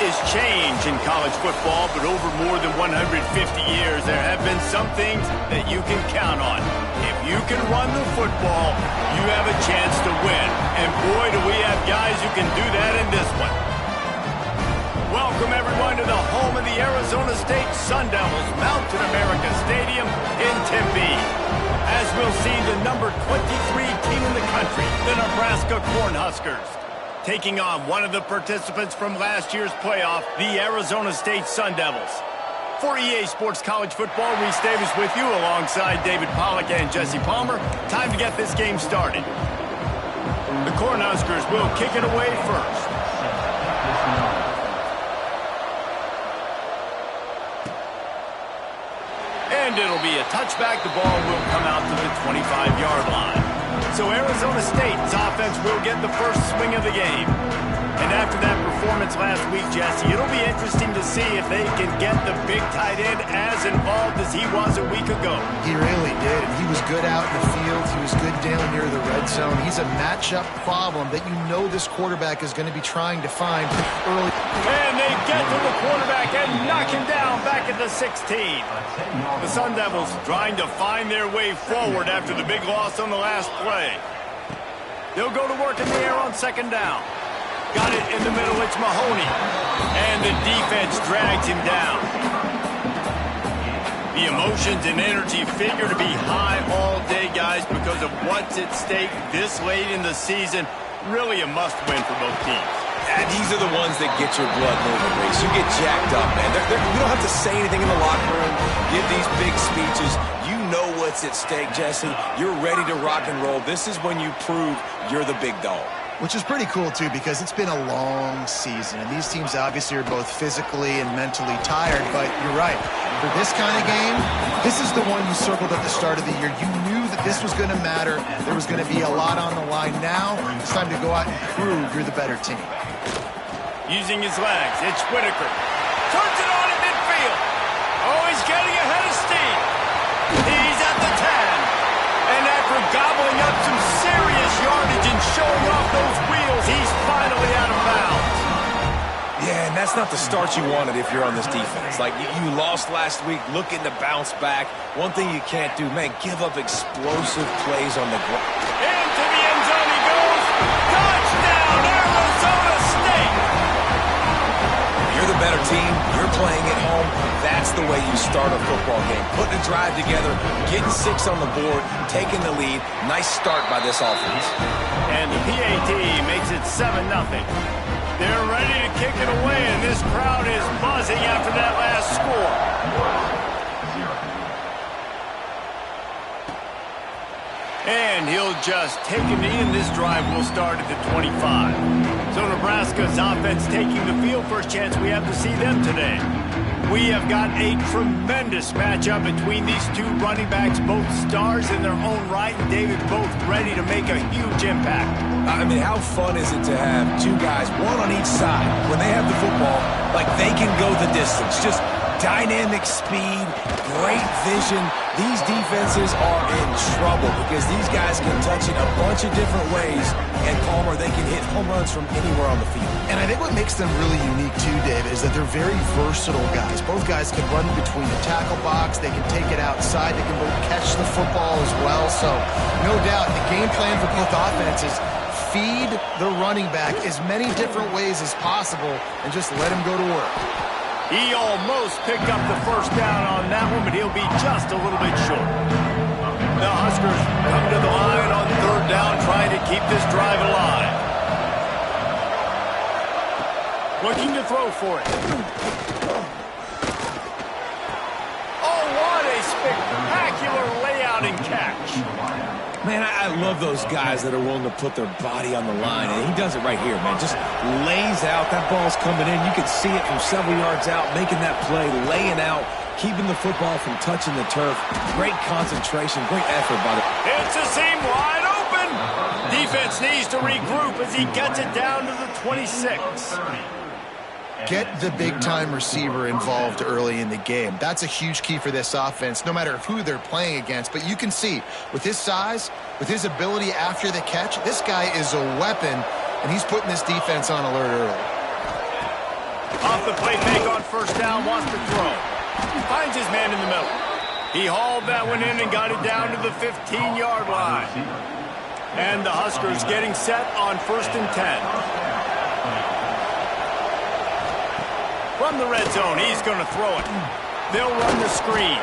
is change in college football, but over more than 150 years, there have been some things that you can count on. If you can run the football, you have a chance to win. And boy, do we have guys who can do that in this one. Welcome, everyone, to the home of the Arizona State Sun Devils, Mountain America Stadium in Tempe. As we'll see, the number 23 team in the country, the Nebraska Cornhuskers, taking on one of the participants from last year's playoff, the Arizona State Sun Devils. For EA Sports College Football, Reese Davis with you alongside David Pollack and Jesse Palmer. Time to get this game started. The Cornhuskers will kick it away first. And it'll be a touchback. The ball will come out to the 25-yard line. So Arizona State's offense will get the first swing of the game. And after that performance last week, Jesse, it'll be interesting to see if they can get the big tight end as involved as he was a week ago. He really did. He was good out in the field. He was good down near the red zone. He's a matchup problem that you know this quarterback is going to be trying to find early. And they get to the quarterback and knock him down back at the 16. The Sun Devils trying to find their way forward after the big loss on the last play. They'll go to work in the air on second down. Got it in the middle, it's Mahoney. And the defense drags him down. The emotions and energy figure to be high all day, guys, because of what's at stake this late in the season. Really a must-win for both teams. And these are the ones that get your blood moving, Reese. You get jacked up, man. You don't have to say anything in the locker room, give these big speeches. You know what's at stake, Jesse. You're ready to rock and roll. This is when you prove you're the big dog. Which is pretty cool, too, because it's been a long season. And these teams obviously are both physically and mentally tired. But you're right. For this kind of game, this is the one you circled at the start of the year. You knew that this was going to matter. There was going to be a lot on the line. Now it's time to go out and prove you're the better team. Using his legs, it's Whitaker. Turns it on in midfield. Oh, he's getting ahead of steam. He's at the 10. And after gobbling up some serious yardage and showing off those wheels, he's finally out of bounds. Yeah, and that's not the start you wanted if you're on this defense. Like, you lost last week, looking to bounce back. One thing you can't do, man, give up explosive plays on the ground. Into the end zone he goes. Touchdown, Arizona State! You're the better team. You're playing at home. That's the way you start a football game. Putting a drive together, getting 6 on the board, taking the lead. Nice start by this offense. And the PAT makes it 7-0. They're ready to kick it away, and this crowd is buzzing after that last score. And he'll just take a knee, and this drive will start at the 25. So Nebraska's offense taking the field. First chance we have to see them today. We have got a tremendous matchup between these two running backs, both stars in their own right, and David both ready to make a huge impact. I mean, how fun is it to have two guys, one on each side, when they have the football, like they can go the distance. Just dynamic speed, great vision. These defenses are in trouble because these guys can touch it a bunch of different ways, and Palmer, they can hit home runs from anywhere on the field. And I think what makes them really unique too, Dave, is that they're very versatile guys. Both guys can run between the tackle box, they can take it outside, they can both catch the football as well. So no doubt the game plan for both offenses, feed the running back as many different ways as possible and just let him go to work. He almost picked up the first down on that one, but he'll be just a little bit short. The Huskers come to the line on third down, trying to keep this drive alive. Looking to throw for it. Oh, what a spectacular layout and catch. Man, I love those guys that are willing to put their body on the line, and he does it right here, man. Just lays out. That ball's coming in. You can see it from several yards out, making that play, laying out, keeping the football from touching the turf. Great concentration, great effort by the... It's a seam wide open. Defense needs to regroup as he gets it down to the 26. Get the big-time receiver involved early in the game. That's a huge key for this offense, no matter who they're playing against. But you can see, with his size, with his ability after the catch, this guy is a weapon, and he's putting this defense on alert early. Off the play fake on first down, wants to throw. Finds his man in the middle. He hauled that one in and got it down to the 15-yard line. And the Huskers getting set on 1st and 10. From the red zone, he's going to throw it. They'll run the screen.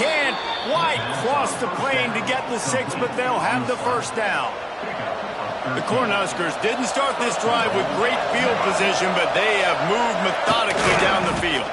Can't White cross the plane to get the 6, but they'll have the first down. The Cornhuskers didn't start this drive with great field position, but they have moved methodically down the field.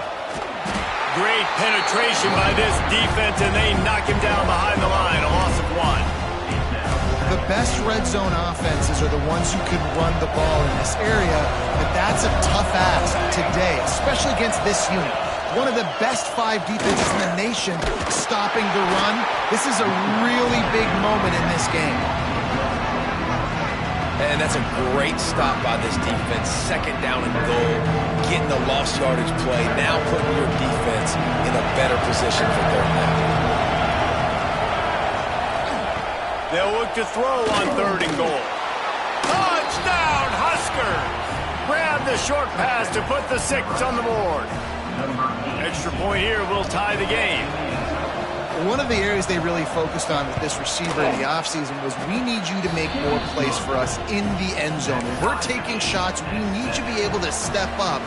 Great penetration by this defense, and they knock him down behind the line, a loss of 1. The best red zone offenses are the ones who can run the ball in this area, but that's a tough ask today, especially against this unit. One of the best 5 defenses in the nation stopping the run. This is a really big moment in this game. And that's a great stop by this defense. 2nd down and goal, getting the lost yardage play, now putting your defense in a better position for 3rd down. They'll look to throw on 3rd and goal. Touchdown, Huskers! Grab the short pass to put the 6 on the board. Extra point here will tie the game. One of the areas they really focused on with this receiver in the offseason was, we need you to make more plays for us in the end zone. When we're taking shots, we need you to be able to step up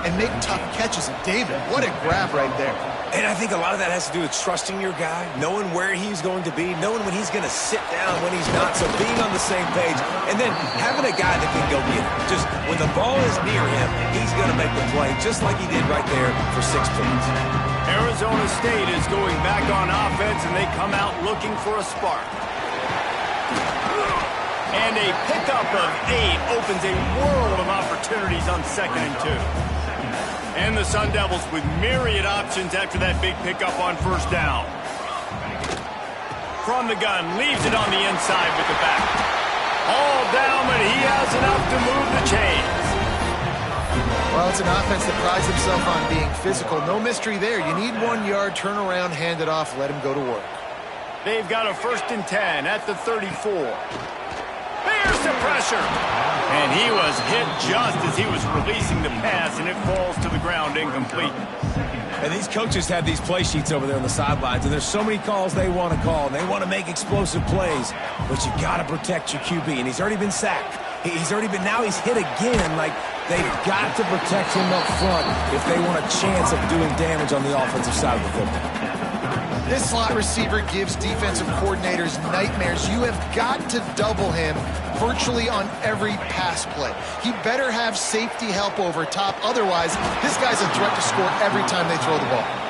and make tough catches. And David, what a grab right there. And I think a lot of that has to do with trusting your guy, knowing where he's going to be, knowing when he's going to sit down, when he's not, so being on the same page, and then having a guy that can go get it. Just when the ball is near him, he's going to make the play, just like he did right there for 6 points. Arizona State is going back on offense, and they come out looking for a spark. And a pickup of 8 opens a world of opportunities on 2nd and 2. And the Sun Devils with myriad options after that big pickup on 1st down. From the gun, leaves it on the inside with the back. All down, but he has enough to move the chains. Well, it's an offense that prides himself on being physical. No mystery there. You need 1 yard, turn around, hand it off, let him go to work. They've got a 1st and 10 at the 34. There's the pressure. And he was hit just as he was releasing the pass, and it falls to the ground incomplete. And these coaches have these play sheets over there on the sidelines, and there's so many calls they want to call. They want to make explosive plays, but you got to protect your QB, and he's already been sacked. Now he's hit again. Like, they've got to protect him up front if they want a chance of doing damage on the offensive side of the football. This slot receiver gives defensive coordinators nightmares. You have got to double him virtually on every pass play. He better have safety help over top. Otherwise, this guy's a threat to score every time they throw the ball.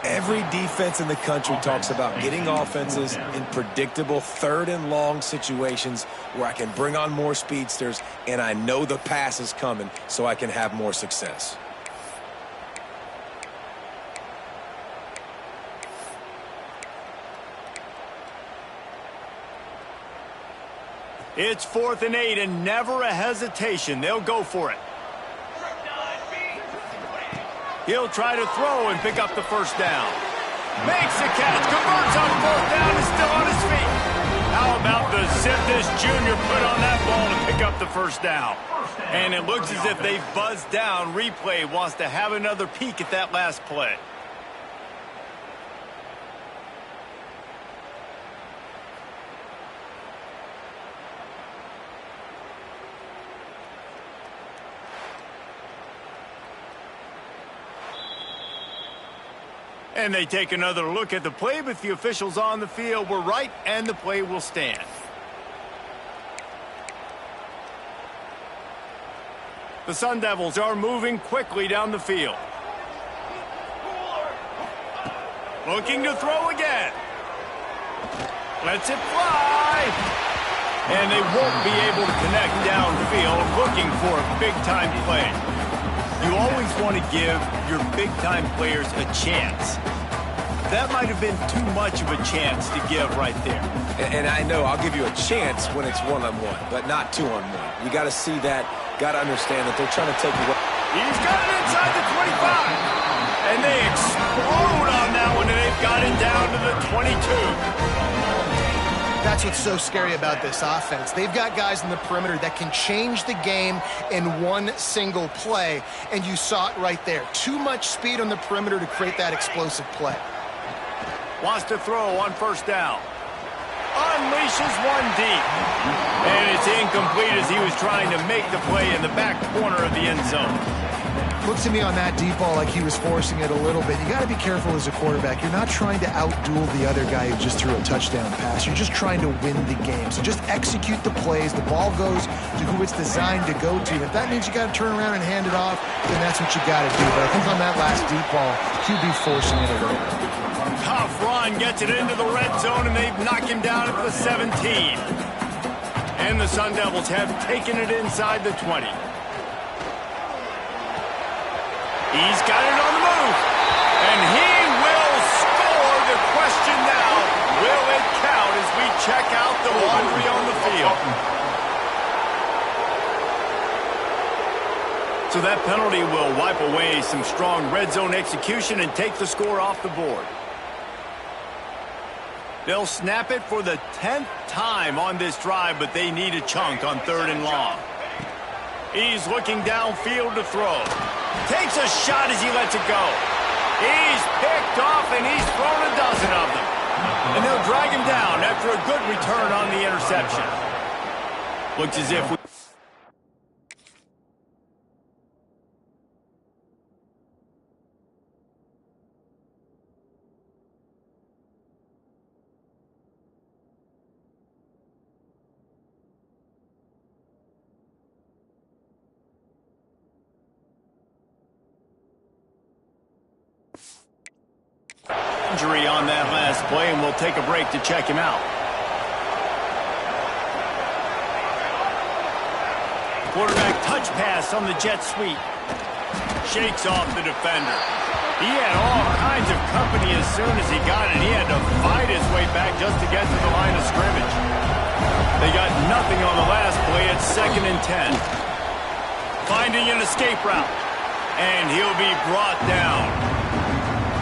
Every defense in the country talks about getting offenses in predictable 3rd and long situations where I can bring on more speedsters and I know the pass is coming so I can have more success. It's 4th and 8 and never a hesitation. They'll go for it. He'll try to throw and pick up the 1st down. Makes the catch, converts on 4th down, and still on his feet. How about the zip this junior put on that ball to pick up the 1st down? And it looks as if they've buzzed down. Replay wants to have another peek at that last play. And they take another look at the play, but the officials on the field were right, and the play will stand. The Sun Devils are moving quickly down the field. Looking to throw again. Lets it fly. and they won't be able to connect downfield looking for a big-time play. You always want to give your big-time players a chance. That might have been too much of a chance to give right there. And I know I'll give you a chance when it's one-on-one, but not two-on-one. You got to see that, got to understand that they're trying to take away. He's got it inside the 25. And they explode on that one, and they've got it down to the 22. That's what's so scary about this offense. They've got guys in the perimeter that can change the game in one single play, and you saw it right there. Too much speed on the perimeter to create that explosive play. Wants to throw on first down. Unleashes one deep. And it's incomplete as he was trying to make the play in the back corner of the end zone. Looked to me on that deep ball like he was forcing it a little bit. You got to be careful as a quarterback. You're not trying to outduel the other guy who just threw a touchdown pass. You're just trying to win the game. So just execute the plays. The ball goes to who it's designed to go to. If that means you got to turn around and hand it off, then that's what you got to do. But I think on that last deep ball, QB forcing it a little. Tough run, gets it into the red zone, and they've knocked him down at the 17. And the Sun Devils have taken it inside the 20. He's got it on the move, and he will score. The question now, will it count as we check out the laundry on the field? So that penalty will wipe away some strong red zone execution and take the score off the board. They'll snap it for the 10th time on this drive, but they need a chunk on 3rd and long. He's looking downfield to throw. Takes a shot as he lets it go. He's picked off, and he's thrown a dozen of them. And they'll drag him down after a good return on the interception. Looks as if we... injury on that last play, and we'll take a break to check him out. Quarterback touch pass on the jet sweep. Shakes off the defender. He had all kinds of company as soon as he got it. He had to fight his way back just to get to the line of scrimmage. They got nothing on the last play. It's 2nd and 10. Finding an escape route. And he'll be brought down.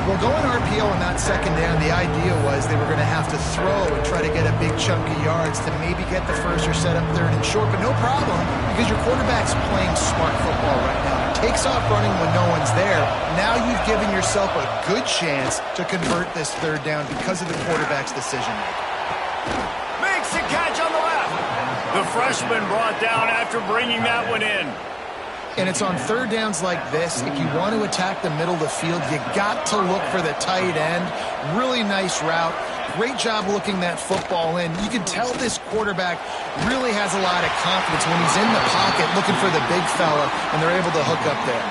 Well, going RPO on that 2nd down, the idea was they were going to have to throw and try to get a big chunk of yards to maybe get the first or set up 3rd and short, but no problem because your quarterback's playing smart football right now. Takes off running when no one's there. Now you've given yourself a good chance to convert this 3rd down because of the quarterback's decision making. Makes the catch on the left. The freshman brought down after bringing that one in. And it's on 3rd downs like this. If you want to attack the middle of the field, you got to look for the tight end. Really nice route. Great job looking that football in. You can tell this quarterback really has a lot of confidence when he's in the pocket looking for the big fella, and they're able to hook up there.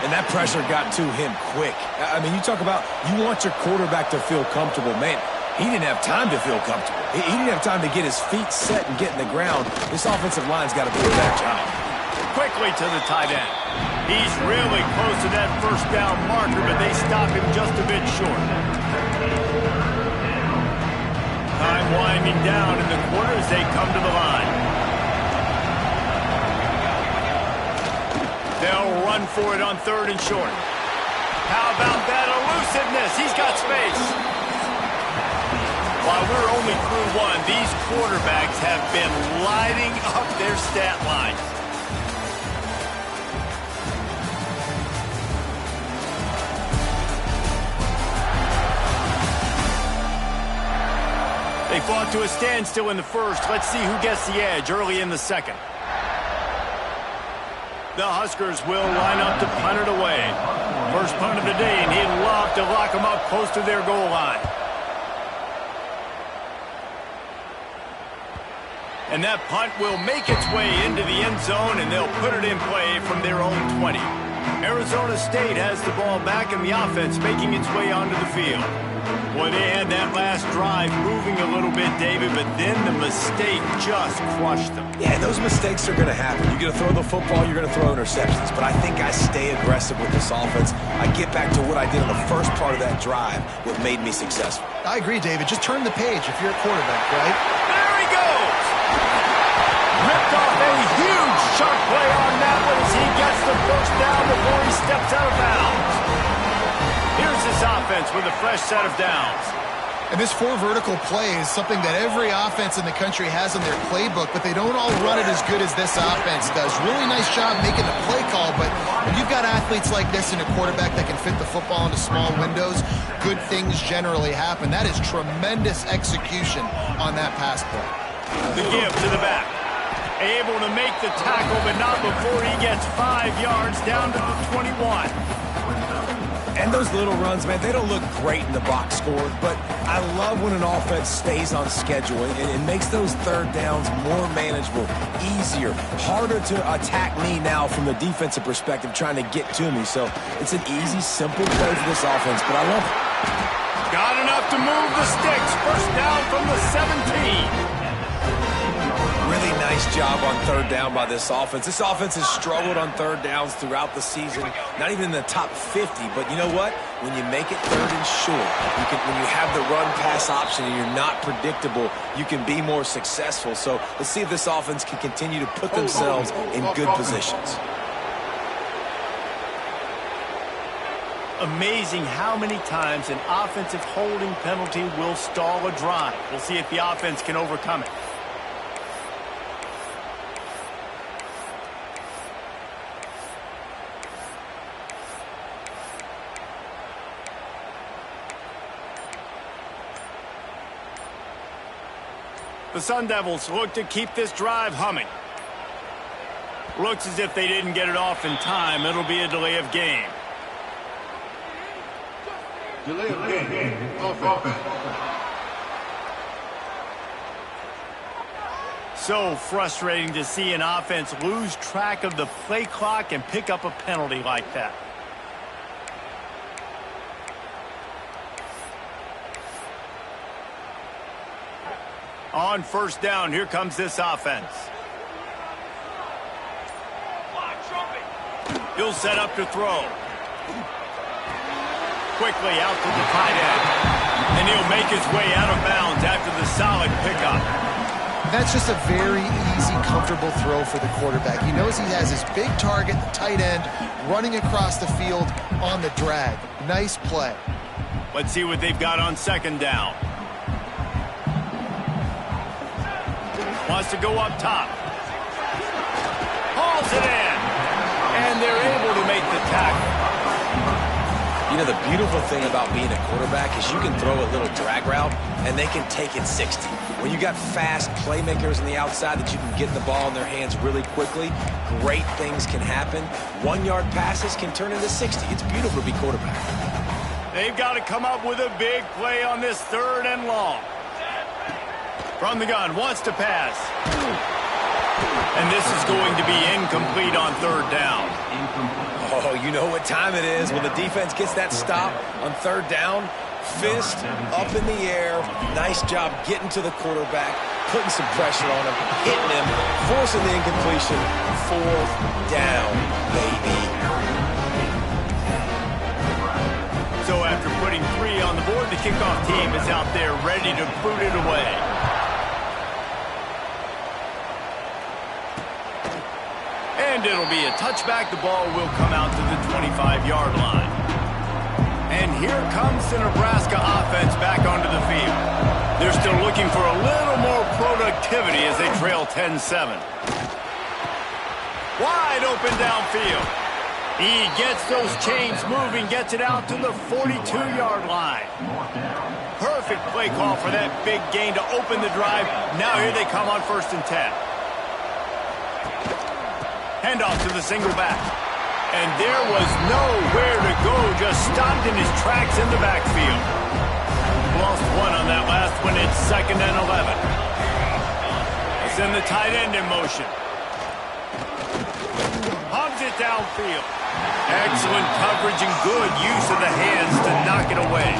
And that pressure got to him quick. I mean, you talk about you want your quarterback to feel comfortable. Man, he didn't have time to feel comfortable. He didn't have time to get his feet set and get in the ground. This offensive line's got to do a better job. Quickly to the tight end. He's really close to that 1st down marker, but they stop him just a bit short. Time winding down in the quarter as they come to the line. They'll run for it on 3rd and short. How about that elusiveness? He's got space. While we're only through one, these quarterbacks have been lighting up their stat lines. They fought to a standstill in the 1st. Let's see who gets the edge early in the 2nd. The Huskers will line up to punt it away. First punt of the day, and he'd love to lock them up close to their goal line. And that punt will make its way into the end zone, and they'll put it in play from their own 20. Arizona State has the ball back, and the offense making its way onto the field. Boy, they had that last drive moving a little bit, David, but then the mistake just crushed them. Yeah, those mistakes are going to happen. You're going to throw the football, you're going to throw interceptions. But I think I stay aggressive with this offense. I get back to what I did on the first part of that drive, what made me successful. I agree, David. Just turn the page if you're a quarterback, right? There he goes! Ripped off a huge sharp play on that one as he gets the first down before he steps out of bounds. Here's this offense with a fresh set of downs. And this 4 vertical play is something that every offense in the country has in their playbook, but they don't all run it as good as this offense does. Really nice job making the play call, but when you've got athletes like this and a quarterback that can fit the football into small windows, good things generally happen. That is tremendous execution on that pass play. The give to the back. Able to make the tackle, but not before he gets 5 yards down to the 21. And those little runs, man, they don't look great in the box score, but I love when an offense stays on schedule and it makes those third downs more manageable, easier, harder to attack me now from the defensive perspective trying to get to me. So it's an easy, simple play for this offense, but I love it. Got enough to move the sticks. First down from the 17. Really nice job on third down by this offense. This offense has struggled on third downs throughout the season. Not even in the top 50, but you know what? When you make it third and short, when you have the run-pass option and you're not predictable, you can be more successful. So let's see if this offense can continue to put themselves in good positions. Amazing how many times an offensive holding penalty will stall a drive. We'll see if the offense can overcome it. The Sun Devils look to keep this drive humming. Looks as if they didn't get it off in time. It'll be a delay of game. Delay of game. Offense. So frustrating to see an offense lose track of the play clock and pick up a penalty like that. On first down, here comes this offense. He'll set up to throw. Quickly out to the tight end. And he'll make his way out of bounds after the solid pickup. That's just a very easy, comfortable throw for the quarterback. He knows he has his big target, the tight end, running across the field on the drag. Nice play. Let's see what they've got on second down. Wants to go up top. Hauls it in. And they're able to make the tackle. You know, the beautiful thing about being a quarterback is you can throw a little drag route, and they can take it 60. When you got fast playmakers on the outside that you can get the ball in their hands really quickly, great things can happen. 1-yard passes can turn into 60. It's beautiful to be quarterback. They've got to come up with a big play on this third and long. From the gun, wants to pass. And this is going to be incomplete on third down. Oh, you know what time it is when the defense gets that stop on third down. Fist up in the air. Nice job getting to the quarterback, putting some pressure on him, hitting him, forcing the incompletion. Fourth down, baby. So after putting 3 on the board, the kickoff team is out there ready to boot it away. And it'll be a touchback. The ball will come out to the 25-yard line. And here comes the Nebraska offense back onto the field. They're still looking for a little more productivity as they trail 10-7. Wide open downfield. He gets those chains moving, gets it out to the 42-yard line. Perfect play call for that big gain to open the drive. Now here they come on 1st and 10. Handoff to the single back. And there was nowhere to go, just stopped in his tracks in the backfield. Lost 1 on that last one. It's 2nd and 11. It's in the tight end in motion. Hubs it downfield. Excellent coverage and good use of the hands to knock it away.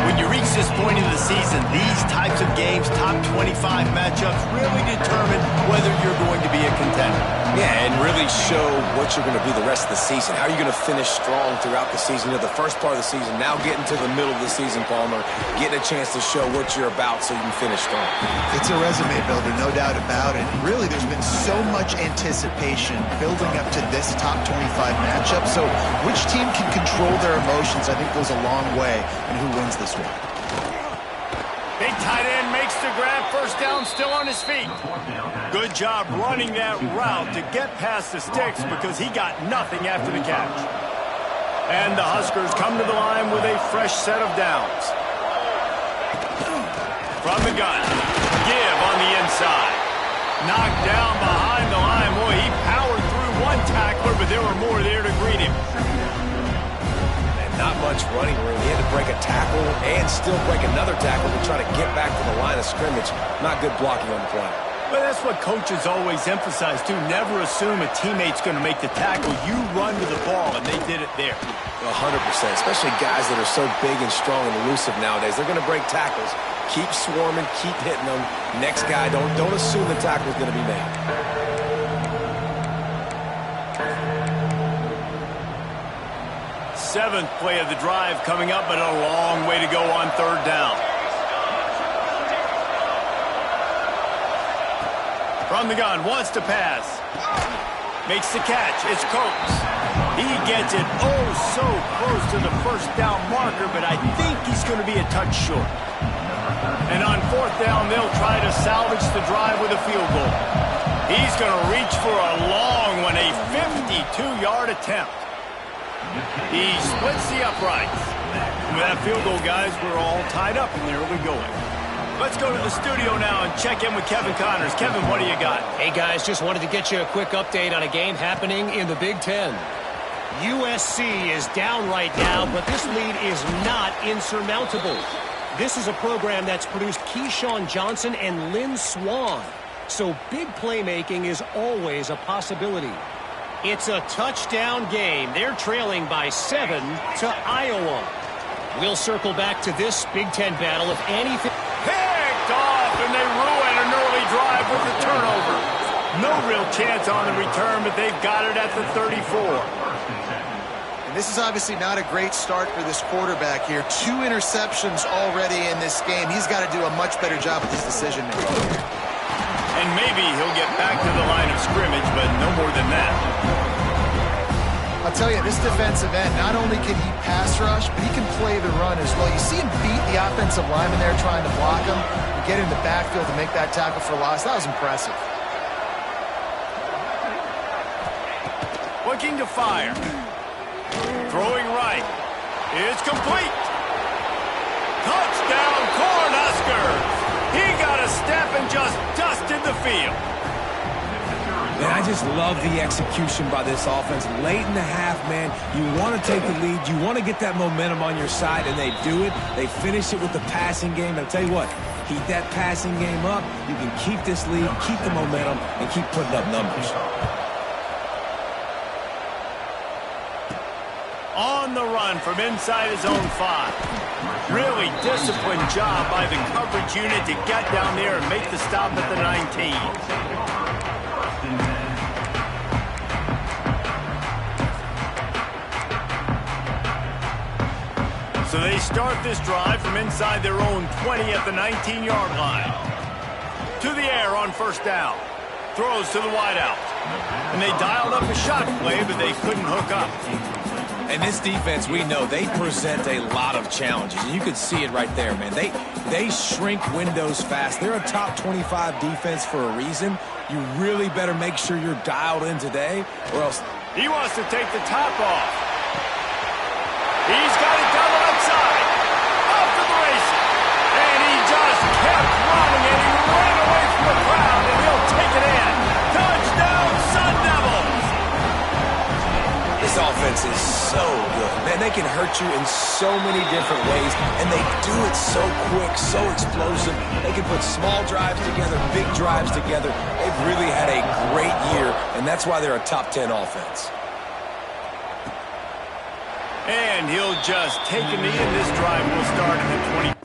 When you reach this point in the season, these types of games, top 25 matchups, really determine whether you're going to be a contender. Yeah, and really show what you're going to be the rest of the season. How are you going to finish strong throughout the season? You know, the first part of the season, now getting to the middle of the season, Palmer, getting a chance to show what you're about so you can finish strong. It's a resume builder, no doubt about it. Really, there's been so much anticipation building up to this top 25 matchup. So which team can control their emotions, I think, goes a long way in who wins this one. Big tight end makes the grab. First down, still on his feet. Good job running that route to get past the sticks because he got nothing after the catch. And the Huskers come to the line with a fresh set of downs. From the gun, give on the inside. Knocked down behind the line. Boy, he powered through one tackler, but there were more there to greet him. Not much running room. He had to break a tackle and still break another tackle to try to get back to the line of scrimmage. Not good blocking on the play. But that's what coaches always emphasize, too. Never assume a teammate's going to make the tackle. You run to the ball, and they did it there. 100%, especially guys that are so big and strong and elusive nowadays. They're going to break tackles. Keep swarming, keep hitting them. Next guy, don't assume the tackle's going to be made. Seventh play of the drive coming up, but a long way to go on third down. From the gun, wants to pass. Makes the catch. It's Coates. He gets it oh so close to the first down marker, but I think he's going to be a touch short. And on fourth down, they'll try to salvage the drive with a field goal. He's going to reach for a long one, a 52-yard attempt. He splits the uprights. And with that field goal, guys, we're all tied up in the early going. Let's go to the studio now and check in with Kevin Connors. Kevin, what do you got? Hey, guys, just wanted to get you a quick update on a game happening in the Big Ten. USC is down right now, but this lead is not insurmountable. This is a program that's produced Keyshawn Johnson and Lynn Swann. So big playmaking is always a possibility. It's a touchdown game. They're trailing by 7 to Iowa. We'll circle back to this Big Ten battle if anything. Picked off, and they ruin an early drive with the turnover. No real chance on the return, but they've got it at the 34. And this is obviously not a great start for this quarterback here. 2 interceptions already in this game. He's got to do a much better job with his decision making. And maybe he'll get back to the line of scrimmage, but no more than that. I'll tell you, this defensive end, not only can he pass rush, but he can play the run as well. You see him beat the offensive lineman there trying to block him and get in the backfield to make that tackle for loss. That was impressive. Looking to fire. Throwing right. It's complete. Touchdown, Cornhuskers. He got a step and just dusted the field. Man, I just love the execution by this offense. Late in the half, man, you want to take the lead. You want to get that momentum on your side, and they do it. They finish it with the passing game. I'll tell you what, keep that passing game up. You can keep this lead, keep the momentum, and keep putting up numbers. On the run from inside his own 5. Really disciplined job by the coverage unit to get down there and make the stop at the 19. So they start this drive from inside their own 20 at the 19-yard line. To the air on first down. Throws to the wideout. And they dialed up a shot play, but they couldn't hook up. And this defense, we know, they present a lot of challenges. And you can see it right there, man. They shrink windows fast. They're a top 25 defense for a reason. You really better make sure you're dialed in today, or else... He wants to take the top off. He's got it double upside. Off to the races. And he just kept running, and he ran away from the crowd, and he'll take it in. Touchdown, Sun Devils. This offense is so good. Man, they can hurt you in so many different ways, and they do it so quick, so explosive. They can put small drives together, big drives together. They've really had a great year, and that's why they're a top 10 offense. And he'll just take a knee, and this drive will start at the 20.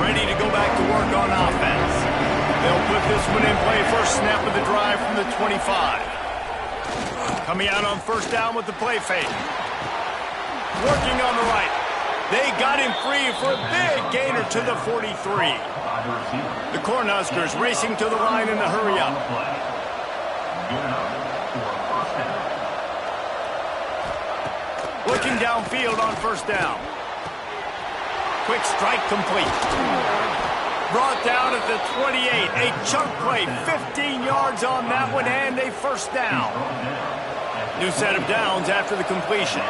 Ready to go back to work on offense. They'll put this one in play first snap of the drive from the 25. Coming out on first down with the play fake. Working on the right. They got him free for a big gainer to the 43. The Cornhuskers racing to the line in a hurry up. Looking downfield on first down. Quick strike complete. Brought down at the 28. A chunk play, 15 yards on that one, and a first down. New set of downs after the completion.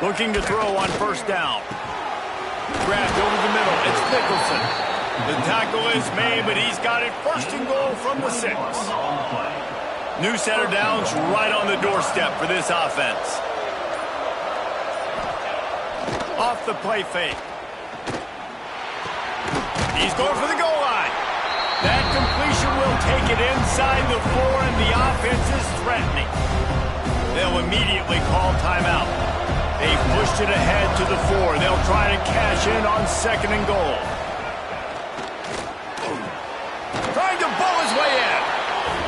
Looking to throw on first down. Grabbed over the middle. It's Nicholson. The tackle is made, but he's got it first and goal from the 6. New set of downs right on the doorstep for this offense. Off the play fake. He's going for the goal line. That completion will take it inside the 4, and the offense is threatening. They'll immediately call timeout. They've pushed it ahead to the 4. They'll try to cash in on second and goal. Trying to bowl his way in.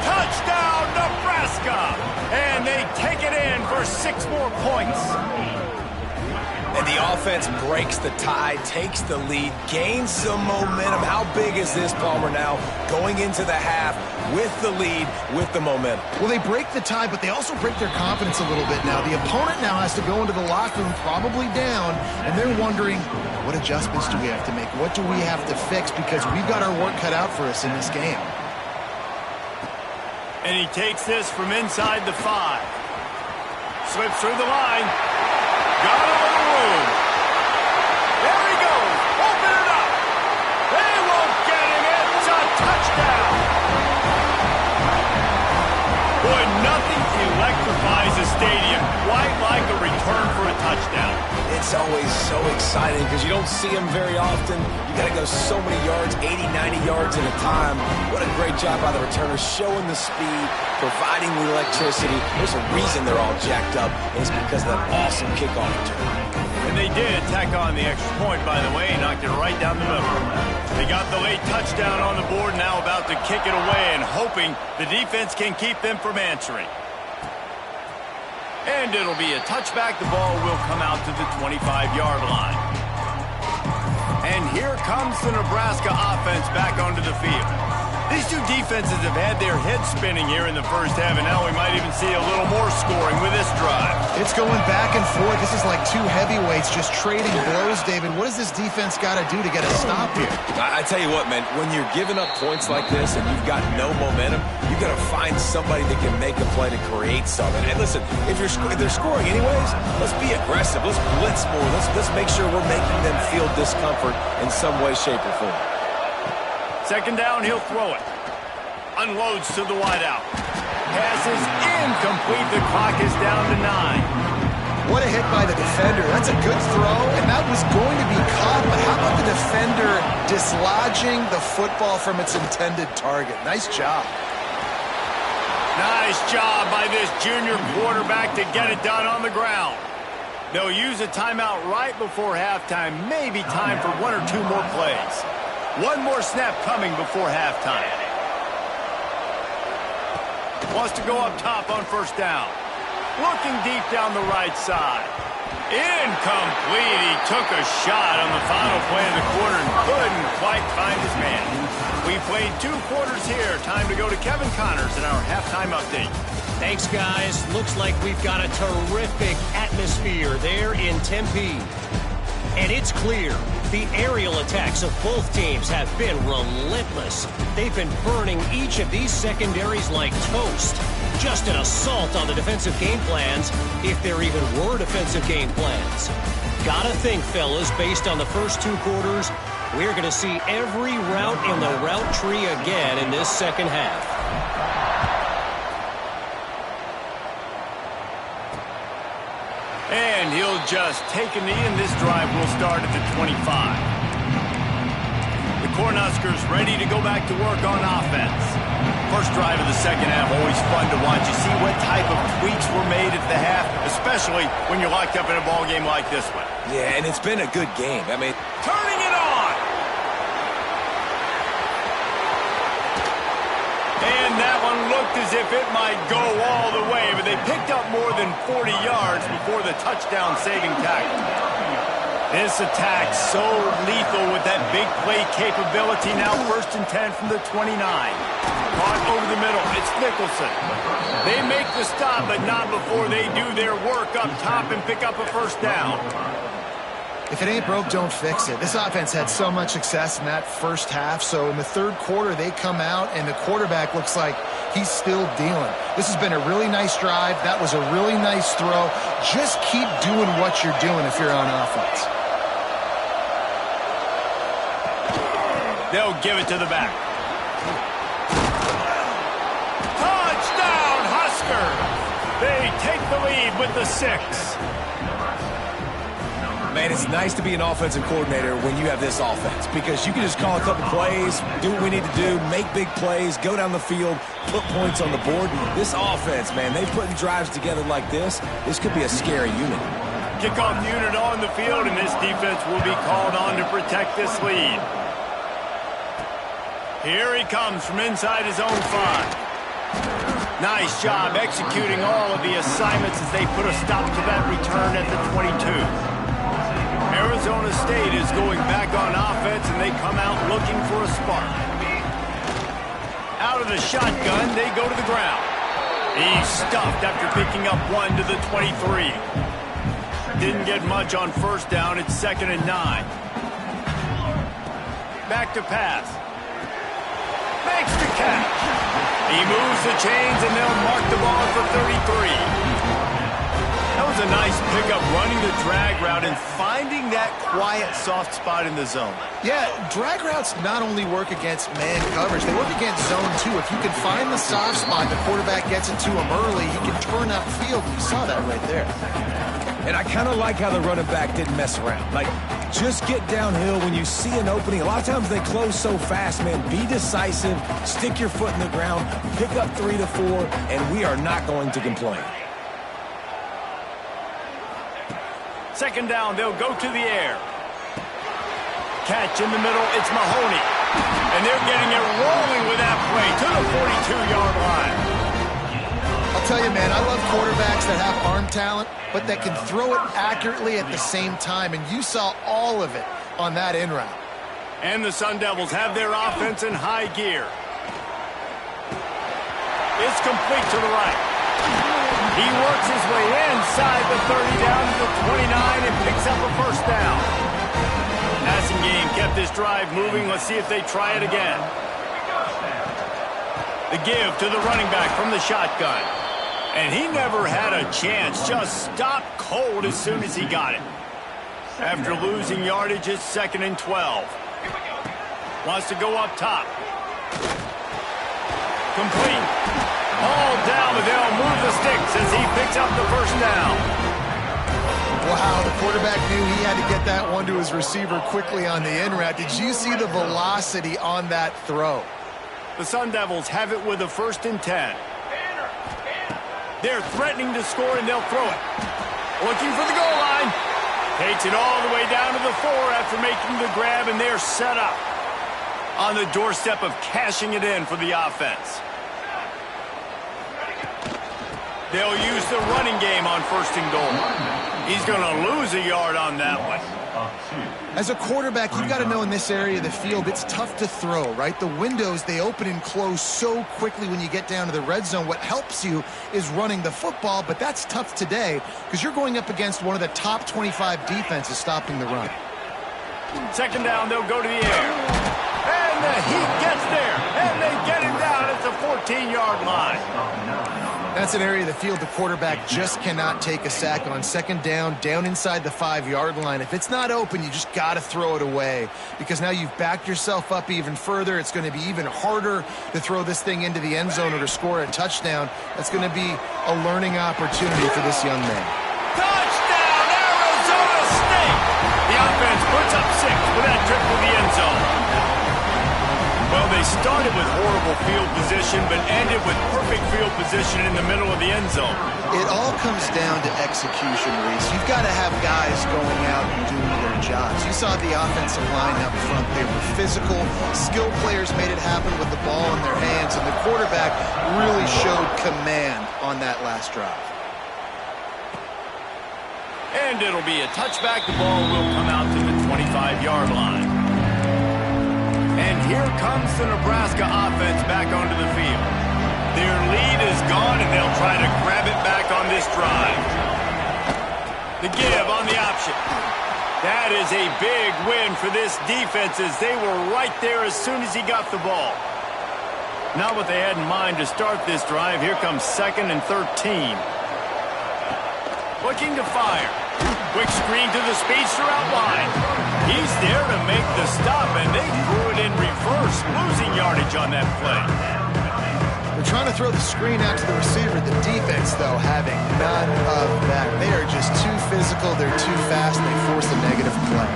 Touchdown, Nebraska! And they take it in for 6 more points. And the offense breaks the tie, takes the lead, gains some momentum. How big is this, Palmer, now going into the half with the lead, with the momentum? Well, they break the tie, but they also break their confidence a little bit now. The opponent now has to go into the locker room probably down, and they're wondering, what adjustments do we have to make? What do we have to fix? Because we've got our work cut out for us in this game. And he takes this from inside the 5. Slips through the line. Got a little room. There he goes. Open it up. They won't get him. It's a touchdown. Boy, nothing electrifies a stadium quite like a return for a touchdown. It's always so exciting because you don't see them very often. You got to go so many yards, 80, 90 yards at a time. What a great job by the returners, showing the speed, providing the electricity. There's a reason they're all jacked up, and it's because of that awesome kickoff return. And they did tack on the extra point, by the way, and knocked it right down the middle. They got the late touchdown on the board, now about to kick it away and hoping the defense can keep them from answering. And it'll be a touchback. The ball will come out to the 25-yard line. And here comes the Nebraska offense back onto the field. These two defenses have had their heads spinning here in the first half, and now we might even see a little more scoring with this drive. It's going back and forth. This is like two heavyweights just trading blows, David. What does this defense got to do to get a stop here? I tell you what, man, when you're giving up points like this and you've got no momentum, you got to find somebody that can make a play to create something. And listen, if they're scoring anyways, let's be aggressive. Let's blitz more. Let's make sure we're making them feel discomfort in some way, shape, or form. Second down, he'll throw it. Unloads to the wideout. Pass is incomplete. The clock is down to 9. What a hit by the defender. That's a good throw, and that was going to be caught, but how about the defender dislodging the football from its intended target? Nice job. Nice job by this junior quarterback to get it done on the ground. They'll use a timeout right before halftime. Maybe time for one or two more plays. One more snap coming before halftime. Wants to go up top on first down. Looking deep down the right side. Incomplete. He took a shot on the final play of the quarter and couldn't quite find his man. We played 2 quarters here. Time to go to Kevin Connors in our halftime update. Thanks, guys. Looks like we've got a terrific atmosphere there in Tempe. And it's clear the aerial attacks of both teams have been relentless. They've been burning each of these secondaries like toast. Just an assault on the defensive game plans, if there even were defensive game plans. Gotta think, fellas, based on the first 2 quarters, we're going to see every route in the route tree again in this second half. And he'll just take a knee, and this drive will start at the 25. The Cornhuskers ready to go back to work on offense. First drive of the second half, always fun to watch. You see what type of tweaks were made at the half, especially when you're locked up in a ball game like this one. Yeah, and it's been a good game. I mean, turning it on! And that one looked as if it might go all the way, but they picked up more than 40 yards before the touchdown-saving tackle. This attack so lethal with that big play capability. Now 1st and 10 from the 29. Caught over the middle. It's Nicholson. They make the stop, but not before they do their work up top and pick up a first down. If it ain't broke, don't fix it. This offense had so much success in that first half, so in the third quarter, they come out, and the quarterback looks like he's still dealing. This has been a really nice drive. That was a really nice throw. Just keep doing what you're doing if you're on offense. They'll give it to the back. Touchdown, Huskers! They take the lead with the 6. Man, it's nice to be an offensive coordinator when you have this offense because you can just call a couple plays, do what we need to do, make big plays, go down the field, put points on the board. This offense, man, they putting drives together like this could be a scary unit. Kickoff unit on the field, and this defense will be called on to protect this lead. Here he comes from inside his own 5. Nice job executing all of the assignments as they put a stop to that return at the 22. Arizona State is going back on offense, and they come out looking for a spark. Out of the shotgun, they go to the ground. He's stuffed after picking up 1 to the 23. Didn't get much on first down. It's 2nd and 9. Back to pass. Makes the catch. He moves the chains, and they'll mark the ball for 33. That was a nice pickup, running the drag route and finding that quiet, soft spot in the zone. Yeah, drag routes not only work against man coverage, they work against zone too. If you can find the soft spot, the quarterback gets it to him early, he can turn that field. You saw that right there. And I kind of like how the running back didn't mess around. Like, just get downhill when you see an opening. A lot of times they close so fast, man. Be decisive, stick your foot in the ground, pick up 3 to 4, and we are not going to complain. Second down, they'll go to the air. Catch in the middle, it's Mahoney. And they're getting it rolling with that play to the 42-yard line. I'll tell you, man, I love quarterbacks that have arm talent, but that can throw it accurately at the same time, and you saw all of it on that in route. And the Sun Devils have their offense in high gear. It's complete to the right. He works his way inside the 30 down to the 29 and picks up a first down. Passing game kept this drive moving. Let's see if they try it again. The give to the running back from the shotgun. And he never had a chance. Just stopped cold as soon as he got it. After losing yardage, it's 2nd and 12. Wants to go up top. Complete. All down, but they'll move the sticks as he picks up the first down. Wow, the quarterback knew he had to get that one to his receiver quickly on the in route. Did you see the velocity on that throw? The Sun Devils have it with a 1st and 10. They're threatening to score, and they'll throw it. Looking for the goal line. Takes it all the way down to the 4 after making the grab, and they're set up on the doorstep of cashing it in for the offense. They'll use the running game on 1st and goal. He's going to lose a yard on that one. As a quarterback, you've got to know in this area of the field, it's tough to throw, right? The windows, they open and close so quickly when you get down to the red zone. What helps you is running the football, but that's tough today because you're going up against one of the top 25 defenses stopping the run. Second down, they'll go to the air. And the heat gets there, and they get it down at the 14-yard line. That's an area of the field the quarterback just cannot take a sack on. Second down, down inside the 5-yard line. If it's not open, you just got to throw it away because now you've backed yourself up even further. It's going to be even harder to throw this thing into the end zone or to score a touchdown. That's going to be a learning opportunity for this young man. Touchdown, Arizona State! The offense puts up 6 with that trip to the end zone. Well, they started with horrible field position, but ended with perfect field position in the middle of the end zone. It all comes down to execution, Reese. You've got to have guys going out and doing their jobs. You saw the offensive line up front. They were physical. Skilled players made it happen with the ball in their hands, and the quarterback really showed command on that last drive. And it'll be a touchback. The ball will come out to the 25-yard line. And here comes the Nebraska offense back onto the field. Their lead is gone, and they'll try to grab it back on this drive. The give on the option. That is a big win for this defense as they were right there as soon as he got the ball. Not what they had in mind to start this drive. Here comes 2nd and 13. Looking to fire. Quick screen to the speedster out wide. He's there to make the stop, and they threw it in reverse, losing yardage on that play. They're trying to throw the screen out to the receiver. The defense, though, having none of that. They are just too physical. They're too fast. They force a negative play.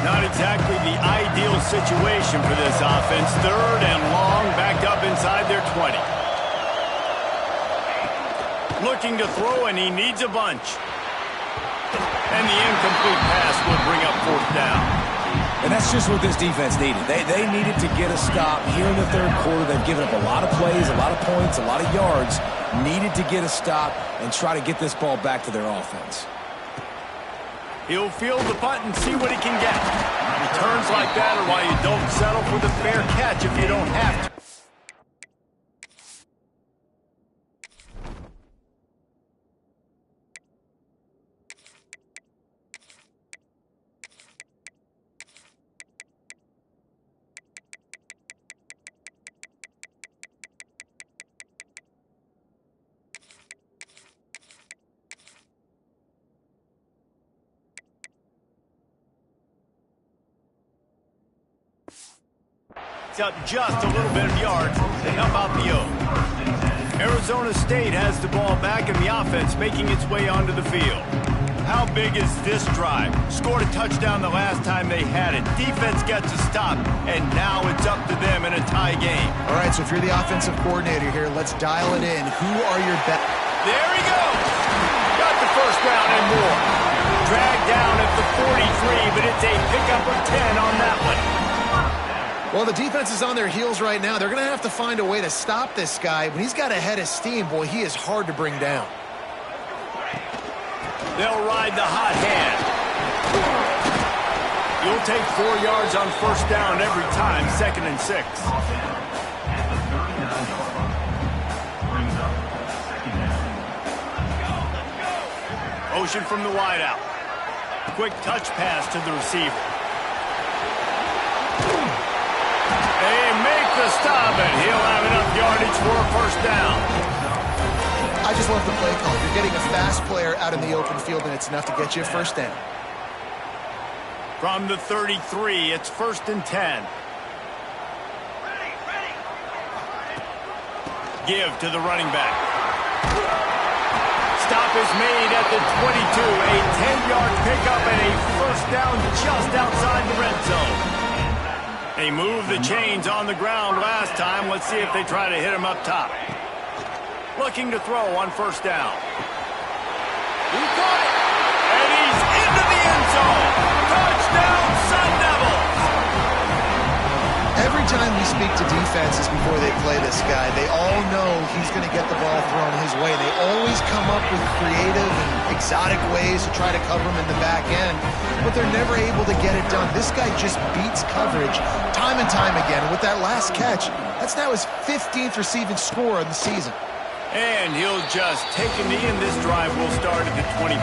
Not exactly the ideal situation for this offense. 3rd and long, backed up inside their 20. Looking to throw, and he needs a bunch. And the incomplete pass will bring up 4th down. And that's just what this defense needed. They needed to get a stop here in the 3rd quarter. They've given up a lot of plays, a lot of points, a lot of yards. Needed to get a stop and try to get this ball back to their offense. He'll field the punt and see what he can get. Returns like that are why you don't settle for the fair catch if you don't have to. Up just a little bit of yards to help out the Oak. Arizona State has the ball back and the offense making its way onto the field. How big is this drive? Scored a touchdown the last time they had it. Defense gets a stop, and now it's up to them in a tie game. All right, so if you're the offensive coordinator here, let's dial it in. Who are your best? There he goes. Got the first down and more. Dragged down at the 43, but it's a pickup of 10 on that one. Well, the defense is on their heels right now. They're going to have to find a way to stop this guy. When he's got a head of steam, boy, he is hard to bring down. They'll ride the hot hand. You'll take 4 yards on first down every time, 2nd and 6. Motion from the wideout. Quick touch pass to the receiver. They make the stop, and he'll have enough yardage for a first down. I just love the play call. You're getting a fast player out in the open field, and it's enough to get you a first down. From the 33, it's 1st and 10. Give to the running back. Stop is made at the 22. A 10-yard pickup and a first down just outside the red zone. They moved the chains on the ground last time. Let's see if they try to hit him up top. Looking to throw on first down. He caught it. And he's into the end zone. Touchdown, Sun Devils. Every time we speak to defenses before they play this guy, they all know he's going to get the ball thrown his way. They always come up with creative and exotic ways to try to cover him in the back end, but they're never able to get it done. This guy just beats coverage time and time again. And with that last catch, that's now his 15th receiving score of the season. And he'll just take a knee, and this drive will start at the 25.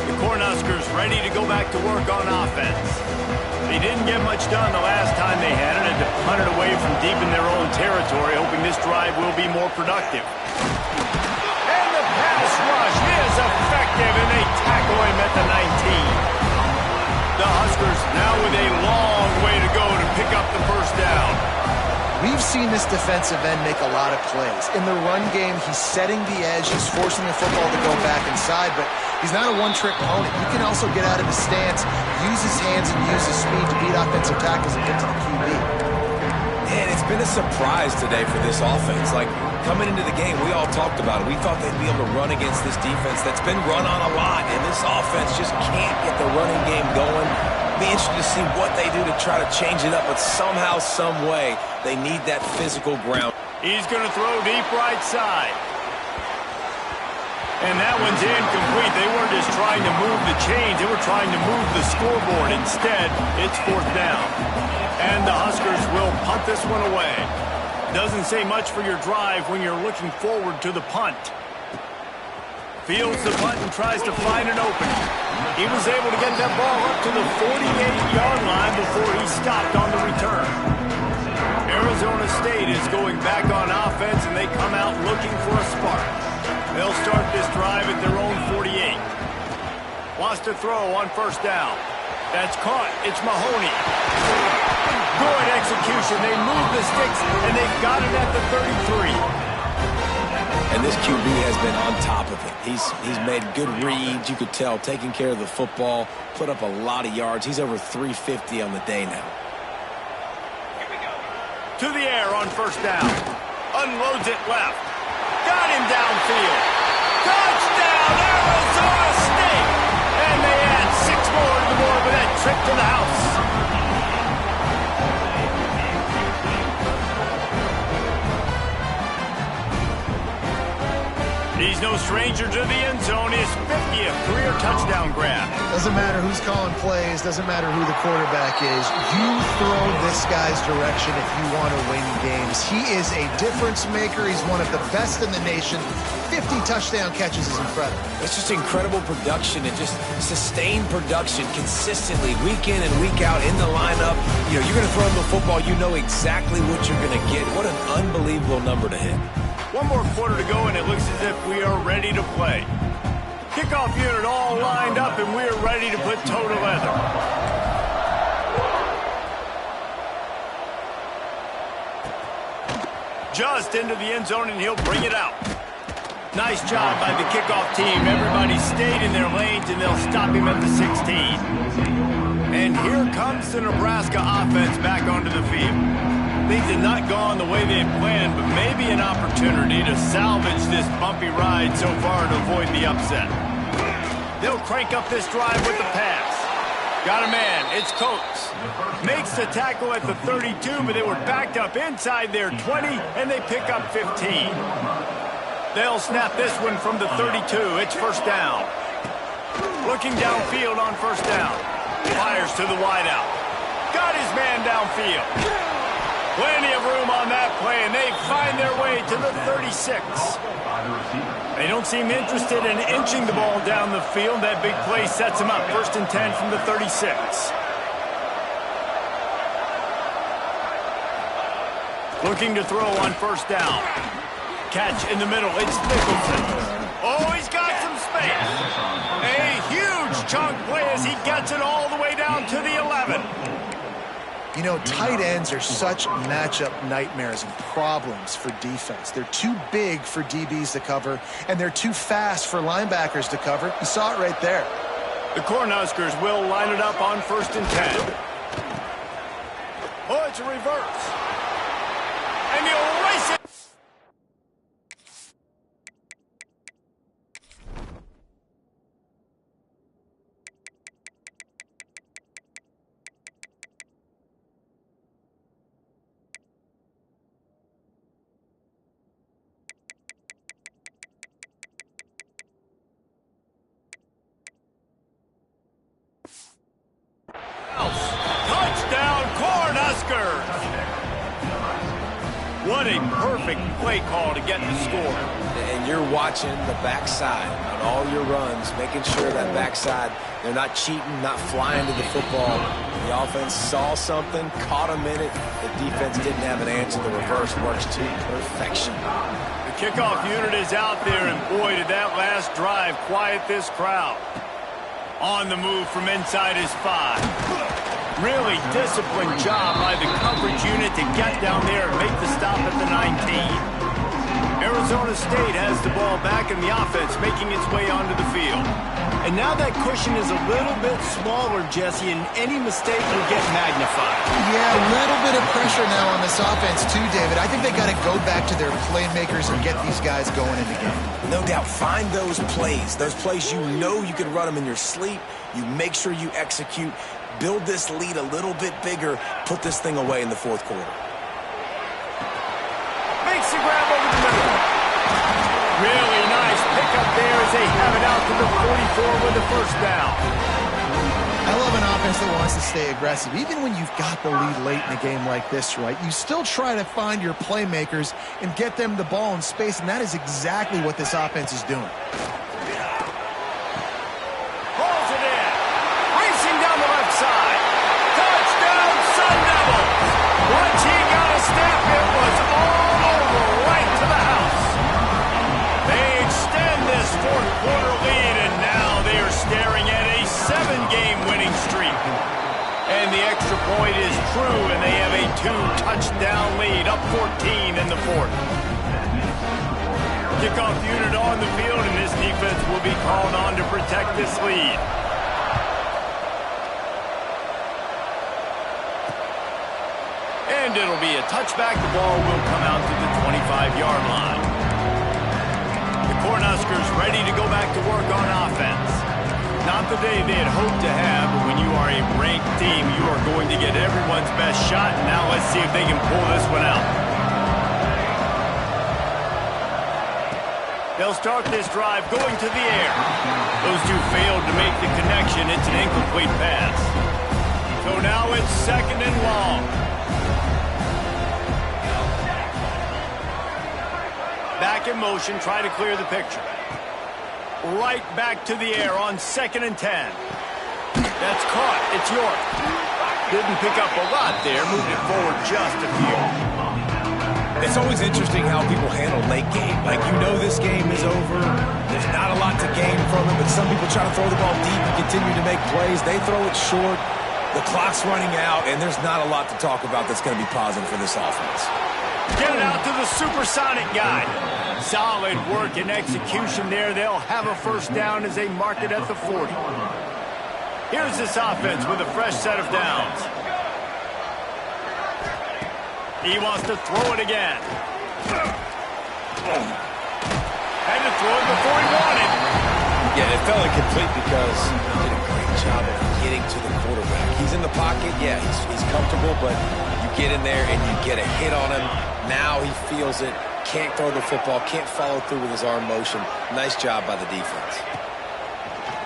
The Cornhuskers ready to go back to work on offense. They didn't get much done the last time they had it, and to punt it away from deep in their own territory, hoping this drive will be more productive. And the pass rush is effective, and they tackle him at the 19. The Huskers now with a long way to go to pick up the first down. We've seen this defensive end make a lot of plays. In the run game, he's setting the edge. He's forcing the football to go back inside, but he's not a one-trick pony. He can also get out of his stance, use his hands, and use his speed to beat offensive tackles and get to the QB. Man, it's been a surprise today for this offense. Like, coming into the game, we all talked about it. We thought they'd be able to run against this defense that's been run on a lot, and this offense just can't get the running game going. Be interested to see what they do to try to change it up, but somehow, some way, they need that physical ground. He's going to throw deep right side. And that one's incomplete. They weren't just trying to move the chains. They were trying to move the scoreboard. Instead, it's 4th down. And the Huskers will punt this one away. Doesn't say much for your drive when you're looking forward to the punt. Fields the punt and tries to find an opening. He was able to get that ball up to the 48-yard line before he stopped on the return. Arizona State is going back on offense, and they come out looking for a spark. They'll start this drive at their own 48. Wants to throw on first down. That's caught. It's Mahoney. Good execution. They move the sticks, and they've got it at the 33. And this QB has been on top of it. He's made good reads. You could tell, taking care of the football, put up a lot of yards. He's over 350 on the day now. To the air on first down. Unloads it left. Got him downfield. Touchdown, Arizona State! And they add 6 more to the board with that trip to the house. He's no stranger to the end zone. His 50th career touchdown grab. Doesn't matter who's calling plays. Doesn't matter who the quarterback is. You throw this guy's direction if you want to win games. He is a difference maker. He's one of the best in the nation. 50 touchdown catches is incredible. It's just incredible production and just sustained production consistently week in and week out in the lineup. You know, you're going to throw him the football. You know exactly what you're going to get. What an unbelievable number to hit. 1 more quarter to go, and it looks as if we are ready to play. Kickoff unit all lined up, and we are ready to put toe to leather. Just into the end zone, and he'll bring it out. Nice job by the kickoff team. Everybody stayed in their lanes, and they'll stop him at the 16. And here comes the Nebraska offense back onto the field. Things have not gone the way they had planned, but maybe an opportunity to salvage this bumpy ride so far to avoid the upset. They'll crank up this drive with the pass. Got a man. It's Coates. Makes the tackle at the 32, but they were backed up inside their 20, and they pick up 15. They'll snap this one from the 32. It's first down. Looking downfield on first down. Fires to the wideout. Got his man downfield. Plenty of room on that play, and they find their way to the 36. They don't seem interested in inching the ball down the field. That big play sets them up. First and 10 from the 36. Looking to throw on first down. Catch in the middle. It's Nicholson. Oh, he's got some space. A huge chunk play as he gets it all the way down to the 11. You know, tight ends are such matchup nightmares and problems for defense. They're too big for DBs to cover, and they're too fast for linebackers to cover. You saw it right there. The Cornhuskers will line it up on first and 10. Oh, it's a reverse. And he'll race it. Touchdown, Cornhuskers! What a perfect play call to get the score. And you're watching the backside on all your runs, making sure that backside, they're not cheating, not flying to the football. The offense saw something, caught them in it. The defense didn't have an answer. The reverse works to perfection. The kickoff unit is out there, and boy, did that last drive quiet this crowd. On the move from inside his 5. Really disciplined job by the coverage unit to get down there and make the stop at the 19. Arizona State has the ball back in the offense, making its way onto the field. And now that cushion is a little bit smaller, Jesse, and any mistake will get magnified. Yeah, a little bit of pressure now on this offense too, David. I think they got to go back to their playmakers and get these guys going in the game. No doubt, find those plays you know you can run them in your sleep. You make sure you execute. Build this lead a little bit bigger. Put this thing away in the fourth quarter. Makes the grab over the middle. Really nice pickup there as they have it out to the 44 with the first down. I love an offense that wants to stay aggressive. Even when you've got the lead late in a game like this, right, you still try to find your playmakers and get them the ball in space, and that is exactly what this offense is doing. Pulls it in. Racing down the left side. Touchdown, Sun Devils. Once he got a snap, it was all over right to the house. They extend this fourth quarter lead, and now they are staring at a 7-game winning streak. And the extra point is true, and they have a 2-touchdown lead, up 14 in the fourth. Kickoff unit on the field, and this defense will be called on to protect this lead. And it'll be a touchback. The ball will come out to the 25-yard line. The Cornhuskers ready to go back to work on offense. Not the day they had hoped to have, but when you are a ranked team, you are going to get everyone's best shot. Now let's see if they can pull this one out. They'll start this drive going to the air. Those two failed to make the connection. It's an incomplete pass. So now it's second and long. Back in motion, try to clear the picture. Right back to the air on second and 10. That's caught. It's York. Didn't pick up a lot there. Moved it forward just a few. It's always interesting how people handle late game. Like, you know this game is over. There's not a lot to gain from it, but some people try to throw the ball deep and continue to make plays. They throw it short. The clock's running out, and there's not a lot to talk about that's going to be positive for this offense. Get it out to the supersonic guy. Solid work and execution there. They'll have a first down as they mark it at the 40. Here's this offense with a fresh set of downs. He wants to throw it again. Had to throw it before he wanted. Yeah, it felt incomplete because he did a great job of getting to the quarterback. He's in the pocket, yeah, he's comfortable, but you get in there and you get a hit on him. Now he feels it, can't throw the football, can't follow through with his arm motion. Nice job by the defense.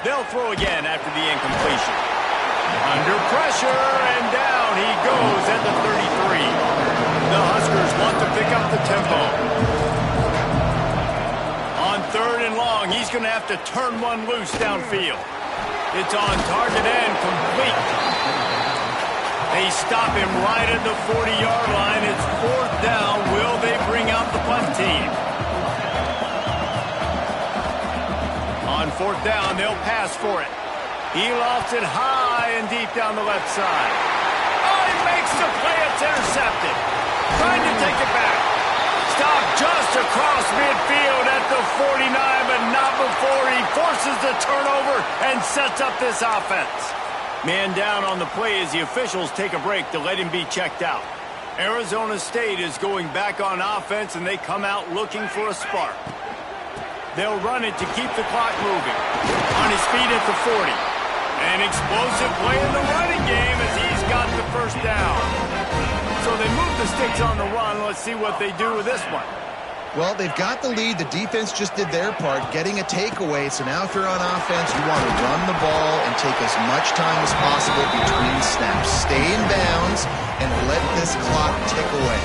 They'll throw again after the incompletion. Under pressure, and down he goes at the 33. The Huskers want to pick up the tempo. On 3rd and long, he's going to have to turn one loose downfield. It's on target and complete. They stop him right at the 40-yard line. It's 4th down. Will they bring out the punt team? On 4th down, they'll pass for it. He lofts it high and deep down the left side. Oh, he makes the play. It's intercepted. Trying to take it back. Stopped just across midfield at the 49, but not before he forces the turnover and sets up this offense. Man down on the play as the officials take a break to let him be checked out. Arizona State is going back on offense, and they come out looking for a spark. They'll run it to keep the clock moving. On his feet at the 40. An explosive play in the running game as he's got the first down. So they move the sticks on the run. Let's see what they do with this one. Well, they've got the lead. The defense just did their part, getting a takeaway. So now if you're on offense, you want to run the ball and take as much time as possible between snaps. Stay in bounds and let this clock tick away.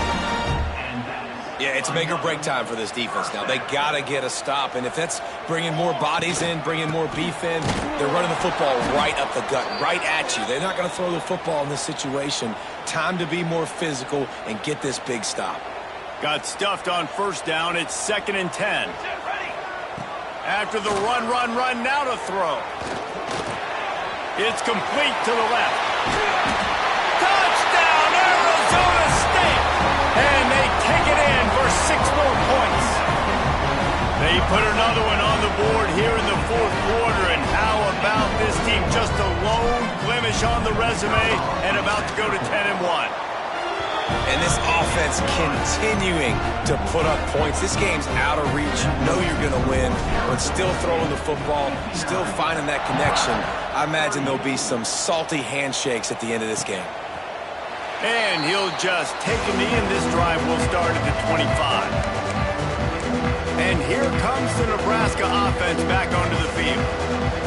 Yeah, it's make or break time for this defense now. They got to get a stop, and if that's bringing more bodies in, bringing more beef in, they're running the football right up the gut, right at you. They're not going to throw the football in this situation. Time to be more physical and get this big stop. Got stuffed on 1st down. It's 2nd and 10. After the run, now to throw. It's complete to the left. Touchdown, Arizona State! And they kick it in for 6 more points. They put another one on the board here in the 4th quarter. And how about this team? Just a lone blemish on the resume and about to go to 10-1. And this offense continuing to put up points. This game's out of reach. You know you're going to win, but still throwing the football, still finding that connection. I imagine there'll be some salty handshakes at the end of this game. And he'll just take a knee, and this drive will start at the 25. And here comes the Nebraska offense back onto the field.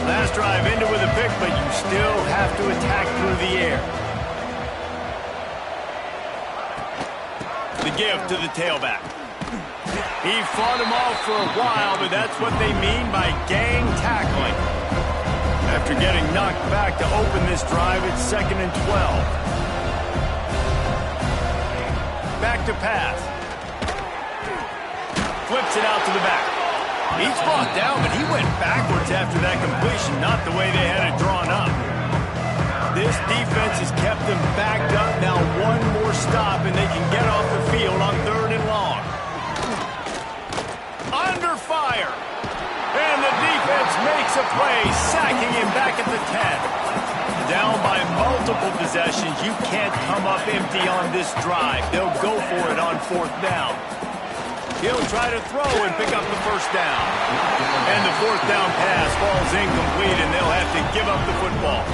Last drive ended with a pick, but you still have to attack through the air. The give to the tailback. He fought him off for a while, but that's what they mean by gang tackling. After getting knocked back to open this drive, it's 2nd and 12. Back to pass. Flips it out to the back. He's brought down, but he went backwards after that completion, not the way they had it drawn up. This defense has kept them backed up. Now one more stop, and they can get off the field on 3rd and long. Under fire. And the defense makes a play, sacking him back at the 10. Down by multiple possessions. You can't come up empty on this drive. They'll go for it on 4th down. He'll try to throw and pick up the 1st down. And the 4th down pass falls incomplete, and they'll have to give up the football.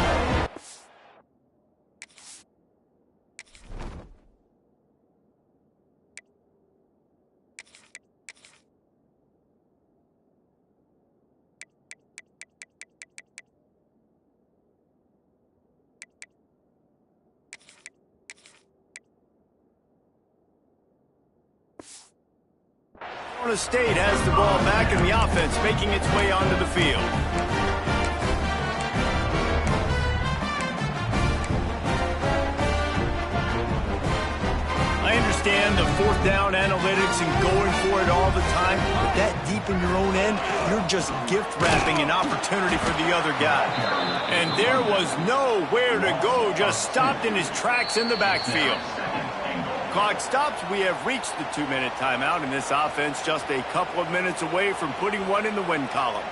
Arizona State has the ball back, and the offense making its way onto the field. I understand the 4th down analytics and going for it all the time, but that deep in your own end, you're just gift wrapping an opportunity for the other guy. And there was nowhere to go, just stopped in his tracks in the backfield. clock stops, we have reached the 2-minute timeout, and this offense just a couple of minutes away from putting one in the win column.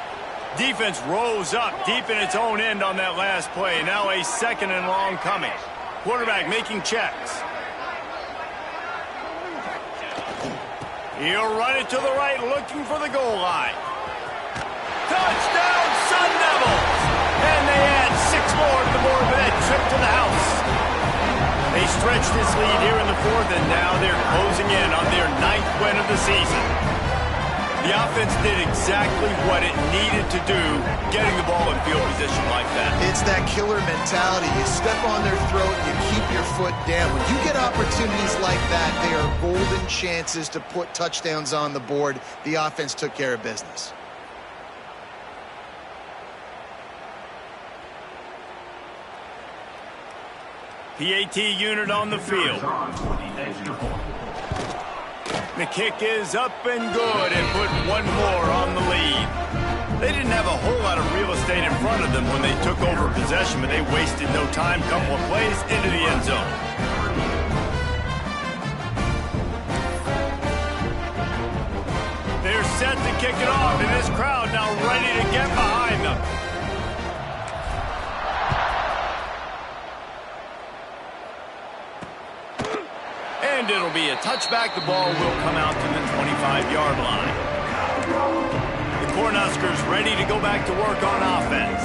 Defense rose up deep in its own end on that last play. Now a 2nd and long coming. Quarterback making checks. He'll run it to the right, looking for the goal line. Touchdown, Sun Devils! And they add 6 more to the board with that trip to the house. They stretch this lead here in the 4th, and now they're closing in on their 9th win of the season. The offense did exactly what it needed to do, getting the ball in field position like that. It's that killer mentality. You step on their throat, you keep your foot down. When you get opportunities like that, they are golden chances to put touchdowns on the board. The offense took care of business. PAT unit on the field. The kick is up and good and put one more on the lead. They didn't have a whole lot of real estate in front of them when they took over possession, but they wasted no time. Couple of plays into the end zone. They're set to kick it off, and this crowd now ready to get behind them. And it'll be a touchback. The ball will come out to the 25-yard line. The Cornhuskers ready to go back to work on offense.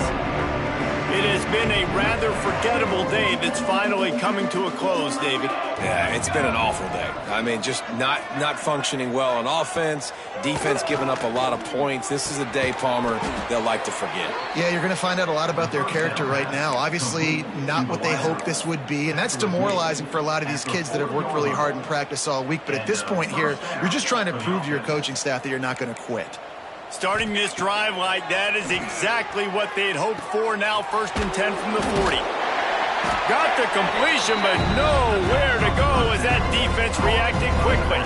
It has been a rather forgettable day that's finally coming to a close, David. Yeah, it's been an awful day. I mean, just not functioning well on offense. Defense giving up a lot of points. This is a day, Palmer, they'll like to forget. Yeah, you're going to find out a lot about their character right now. Obviously, not what they hoped this would be, and that's demoralizing for a lot of these kids that have worked really hard in practice all week. But at this point here, you're just trying to prove to your coaching staff that you're not going to quit. Starting this drive like that is exactly what they'd hoped for. Now 1st and 10 from the 40. Got the completion, but nowhere to go as that defense reacted quickly.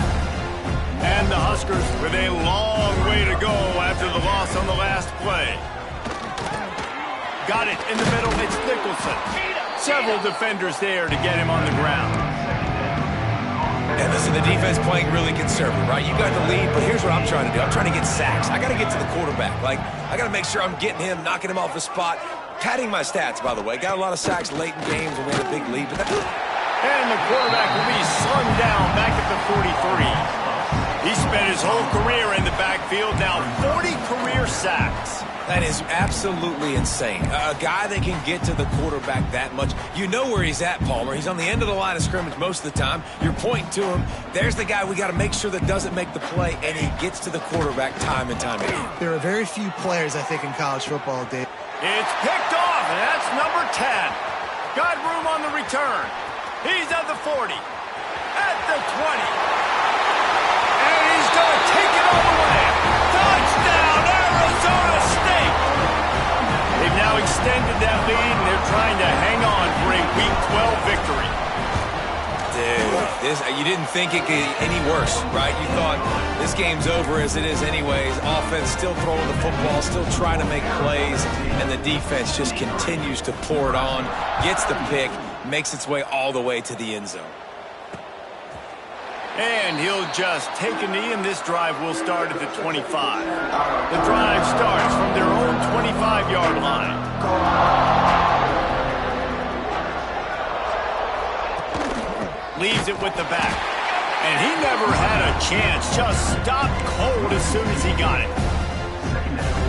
And the Huskers with a long way to go after the loss on the last play. Got it in the middle. It's Nicholson. Several defenders there to get him on the ground. And listen, the defense playing really conservative, right? You got the lead, but here's what I'm trying to do. I'm trying to get sacks. I got to get to the quarterback. Like, I got to make sure I'm getting him, knocking him off the spot. Padding my stats, by the way. Got a lot of sacks late in games when we had a big lead. But and the quarterback will be slung down back at the 43. He spent his whole career in the backfield. Now 40 career sacks. That is absolutely insane. A guy that can get to the quarterback that much. You know where he's at, Palmer. He's on the end of the line of scrimmage most of the time. You're pointing to him. There's the guy we got to make sure that doesn't make the play, and he gets to the quarterback time and time again. There are very few players, I think, in college football, Dave. It's picked off, and that's number 10. Got room on the return. He's at the 40, at the 20. And he's going to take it all the way. Touchdown, Arizona State. They've now extended that lead, and they're trying to hang on for a Week 12 victory. Dude, you didn't think it could get any worse, right? You thought this game's over as it is anyways. Offense still throwing the football, still trying to make plays, and the defense just continues to pour it on, gets the pick, makes its way all the way to the end zone. And he'll just take a knee, and this drive will start at the 25. The drive starts from their own 25-yard line. Leaves it with the back. And he never had a chance. Just stopped cold as soon as he got it.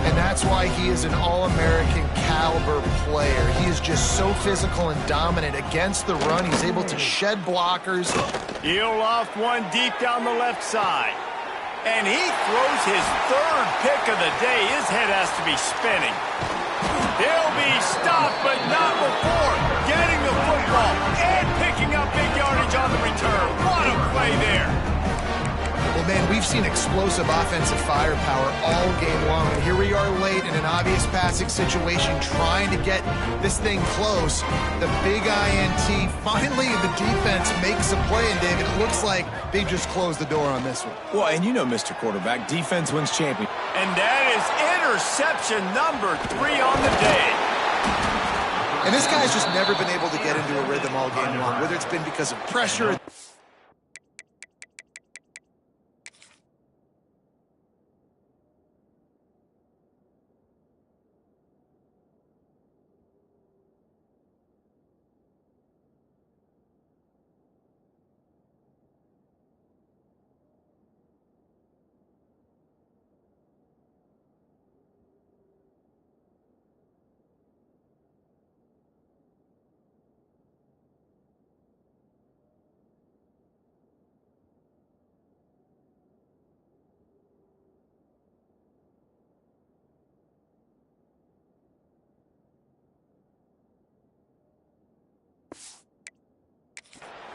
And that's why he is an All-American caliber player. He is just so physical and dominant against the run. He's able to shed blockers. He'll loft one deep down the left side. And he throws his 3rd pick of the day. His head has to be spinning. He'll be stopped, but not before getting the football and picking up big yardage on the return. What a play there. Well, man, we've seen explosive offensive firepower all game long, and here we are late in an obvious passing situation trying to get this thing close. The big INT, finally the defense makes a play, and David, it looks like they just closed the door on this one. Well, and you know, Mr. Quarterback, defense wins champion. And that is interception number 3 on the day. And this guy's just never been able to get into a rhythm all game long, whether it's been because of pressure.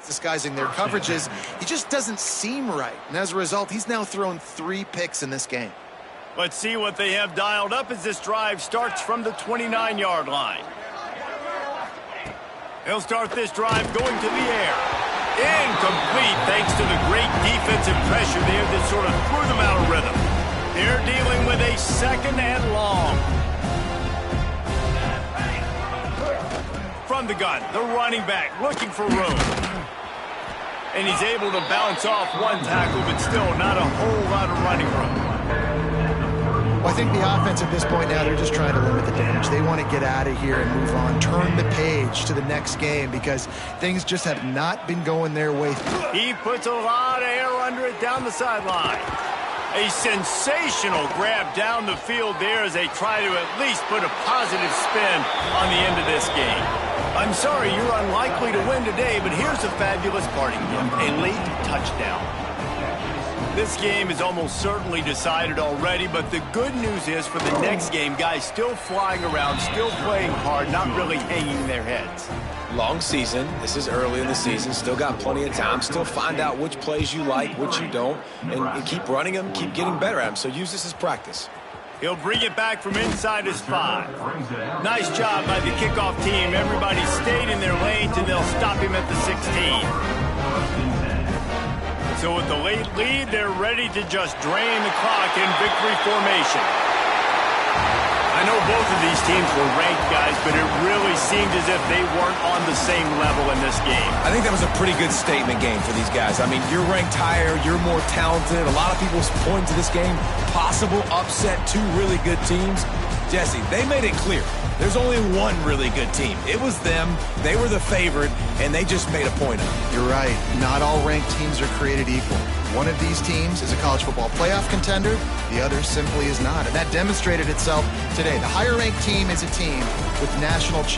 disguising their coverages. He just doesn't seem right. And as a result, he's now thrown 3 picks in this game. Let's see what they have dialed up as this drive starts from the 29-yard line. He'll start this drive going to the air. Incomplete thanks to the great defensive pressure there that sort of threw them out of rhythm. They're dealing with a 2nd and long. From the gun, the running back looking for room. And he's able to bounce off one tackle, but still not a whole lot of running room. Well, I think the offense at this point now, they're just trying to limit the damage. They want to get out of here and move on, turn the page to the next game because things just have not been going their way. He puts a lot of air under it down the sideline. A sensational grab down the field there as they try to at least put a positive spin on the end of this game. I'm sorry you're unlikely to win today, but here's a fabulous parting gift, a late touchdown. This game is almost certainly decided already, but the good news is for the next game, guys still flying around, still playing hard, not really hanging their heads. Long season. This is early in the season. Still got plenty of time. Still find out which plays you like, which you don't, and keep running them, keep getting better at them. So use this as practice. He'll bring it back from inside his 5. Nice job by the kickoff team. Everybody stayed in their lanes, and they'll stop him at the 16. So with the late lead, they're ready to just drain the clock in victory formation. I know both of these teams were ranked, guys, but it really seemed as if they weren't on the same level in this game. I think that was a pretty good statement game for these guys. I mean, you're ranked higher, you're more talented. A lot of people point to this game, possible upset, 2 really good teams. Jesse, they made it clear. There's only one really good team. It was them. They were the favorite, and they just made a point of it. You're right. Not all ranked teams are created equal. One of these teams is a college football playoff contender. The other simply is not. And that demonstrated itself today. The higher ranked team is a team with national champions.